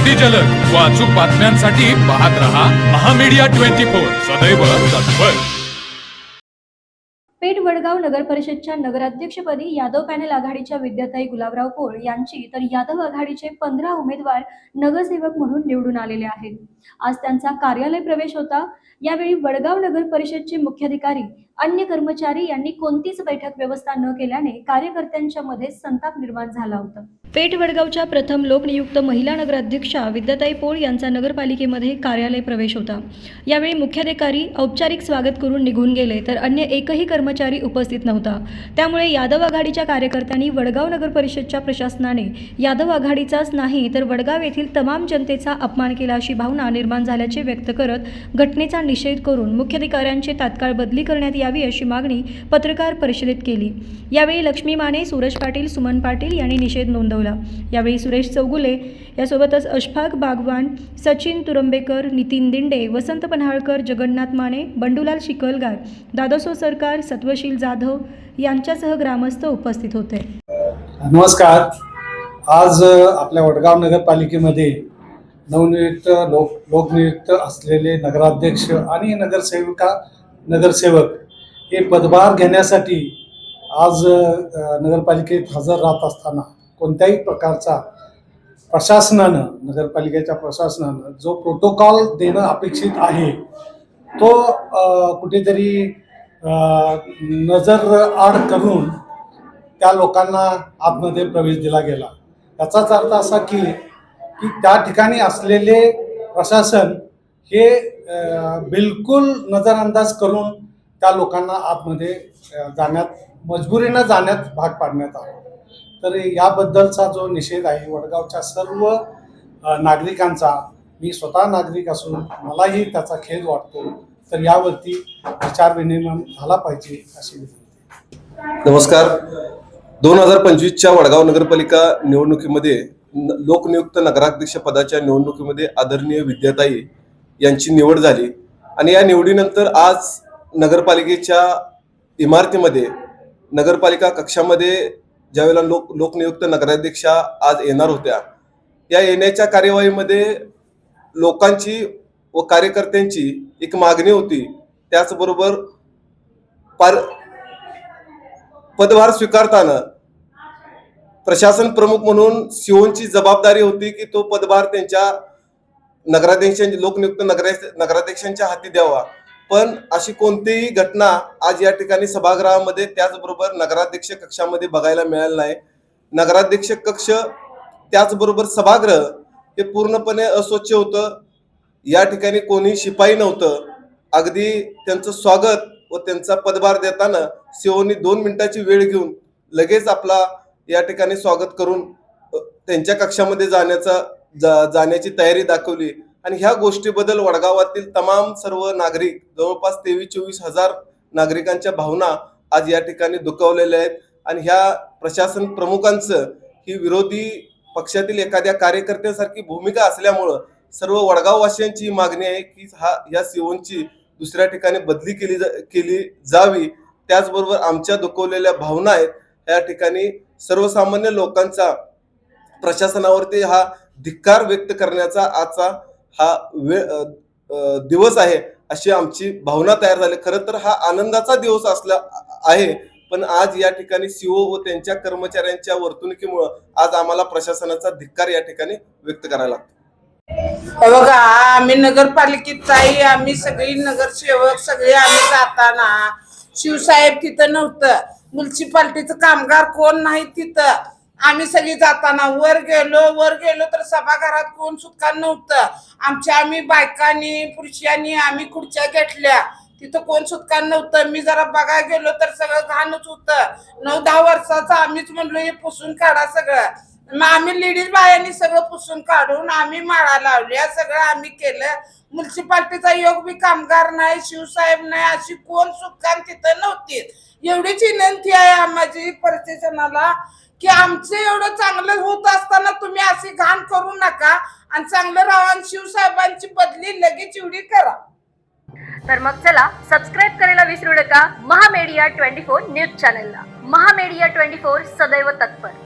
अगदी जलद व अचूक बातम्यांसाठी पाहत रहा महामीडिया 24 सदैव तत्पर। पेठ वडगाव नगर परिषदच्या नगराध्यक्षपदी यादव पॅनल आघाडीच्या विद्याताई गुलाबराव पोळ यांची तर यादव आघाडीचे 15 उमेदवार नगरसेवक म्हणून निवडून आलेले आहेत। आज त्यांचा कार्यालय प्रवेश होता। यावेळी वडगाव नगर परिषदचे मुख्याधिकारी अन्य कर्मचारी यांनी कोणतीच बैठक व्यवस्था न केल्याने कार्यकर्त्यांच्या मध्ये संताप निर्माण झाला होता। पेठ वडगावच्या प्रथम लोकनियुक्त महिला नगराध्यक्षा विद्याताई पोळ यांचा नगरपालिकेमध्ये कार्यालय प्रवेश होता। यावेळी मुख्याधिकारी औपचारिक स्वागत करून निघून गेले तर अन्य एकही कर्मचारी उपस्थित नव्हता। त्यामुळे यादव आघाडीच्या कार्यकर्त्यांनी वडगाव नगर परिषदच्या प्रशासनाने यादव आघाडीचाच नाही तर वडगाव येथील तमाम जनतेचा अपमान केला अशी भावना निर्माण झाल्याचे व्यक्त करत घटनेचा निषेध करून मुख्याधिकाऱ्यांची तात्काळ बदली करण्यात यावी अशी मागणी पत्रकार परिषदेत केली। यावेळी लक्ष्मी माने, सूरज पाटील, सुमन पाटील यांनी निषेध नोंदवला। यावेळी सुरेश चौगुले यासोबतच अशफाक बागवान, सचिन तुरंबेकर, नितीन दिंडे, वसंत पन्हाळकर, जगन्नाथ माने, बंडूलाल शिकलगार, दादासो सरकार, सत्वशील जाधव यांच्यासह ग्रामस्थ उपस्थित होते। नमस्कार। आज आपल्या वडगाव नगरपालिकेमध्ये नवनियुक्त लोकनियुक्त असलेले नगराध्यक्ष आणि नगरसेवक हे पदभार घेण्यासाठी आज नगरपालिकेत हजर राहत असताना कोणत्याही प्रकारचा नगरपालिकेच्या प्रशासनानं जो प्रोटोकॉल देणं अपेक्षित आहे तो कुठेतरी नजर आड करून त्या लोकांना आतमध्ये प्रवेश दिला गेला। याचाच अर्थ असा की त्या ठिकाणी असलेले प्रशासन हे बिलकुल नजरअंदाज करून त्या लोकांना आतमध्ये मजबुरीनं जाण्यात भाग पाडण्यात आला। तर याबद्दलचा जो निषेध आहे वडगावच्या सर्व नागरिकांचा, मी स्वतः नागरिक असून मलाही त्याचा खेद वाटतो, तर यावरती विचार विनिमय झाला पाहिजे अशी विनंती। नमस्कार। 2025च्या वडगाव नगरपालिका निवडणुकीमध्ये लोकनियुक्त नगराध्यक्ष पदाच्या निवडणुकीमध्ये आदरणीय विद्याताई यांची निवड झाली आणि या निवडीनंतर आज नगरपालिकेच्या इमारतीमध्ये नगरपालिका कक्षामध्ये ज्यावेळेला लोकनियुक्त नगराध्यक्षा आज येणार होत्या, या येण्याच्या कार्यवाहीमध्ये लोकांची व कार्यकर्त्यांची एक मागणी होती। त्याचबरोबर पदभार स्वीकारताना प्रशासन प्रमुख म्हणून सीओची जबाबदारी होती की तो पदभार त्यांच्या लोकनियुक्त नगराध्यक्षांच्या हाती द्यावा। पण अशी कोणतीही घटना आज या ठिकाणी सभागृहामध्ये त्याचबरोबर नगराध्यक्ष कक्षामध्ये बघायला मिळालं नाही। नगराध्यक्ष कक्ष त्याचबरोबर सभागृह हे पूर्णपणे अस्वच्छ होतं। या ठिकाणी कोणी शिपाई नव्हतं। अगदी त्यांचं स्वागत व त्यांचा पदभार देताना सीओनी 2 मिनिटाची वेळ घेऊन लगेच आपला या ठिकाणी स्वागत करून त्यांच्या कक्षामध्ये जाण्याची तयारी दाखवली आणि ह्या गोष्टीबद्दल वडगावातील तमाम सर्व नागरिक, जवळपास 23-24 हजार नागरिकांच्या भावना आज या ठिकाणी दुखावलेल्या आहेत आणि ह्या प्रशासन प्रमुखांचं ही विरोधी पक्षातील एखाद्या कार्यकर्त्यासारखी भूमिका असल्यामुळं सर्व वडगाववासियांची मागणी आहे की ह्या सीओची दुसऱ्या ठिकाणी बदली केली जावी। त्याचबरोबर आमच्या दुखवलेल्या भावना आहेत या ठिकाणी सर्वसामान्य लोकांचा प्रशासनावरती हा धिक्कार व्यक्त करण्याचा आजचा हा दिवस आहे अशी आमची भावना तयार झाली। खरं तर हा आनंदाचा दिवस असला आहे, पण आज या ठिकाणी सीओ व त्यांच्या कर्मचाऱ्यांच्या वर्तणुकीमुळे आज आम्हाला प्रशासनाचा धिक्कार या ठिकाणी व्यक्त करायला लागतो। बघा, आम्ही नगरपालिकेत आहे, आम्ही सगळी नगरसेवक सगळे आम्ही जाताना शिवसाहेब तिथं नव्हतं, म्युन्सिपाल्टीचं कामगार कोण नाही तिथं। आम्ही सगळी जाताना वर गेलो तर सभागृहात कोण सुद्धा नव्हतं। आम्ही बायकांनी पुरुषांनी आम्ही खुर्च्या घेतल्या, तिथं कोण सुद्धा नव्हतं। मी जरा बघायला गेलो तर सगळं घाणच होतं। 9-10 वर्षाचं आम्हीच म्हणलो हे पुसून काढा सगळं। मग आम्ही लेडीज बायांनी सगळं पुसून काढून आम्ही माळा लावल्या, सगळं आम्ही केलं। म्युन्सिपाल्टीचा योग बी कामगार नाही, शिवसाहेब नाही, अशी कोण सुद्धा तिथं नव्हती। एवढीच विनंती आहे माझी प्रशासनाला की आमचं एवढं चांगलं होत असताना तुम्ही अशी घाण करू नका आणि चांगलं राहा आणि शिवसाहेबांची बदली लगेच एवढी करा। तर मग चला सबस्क्राईब करायला विसरू नका महामीडिया 24 न्यूज चॅनलला। महामीडिया 24 सदैव तत्पर।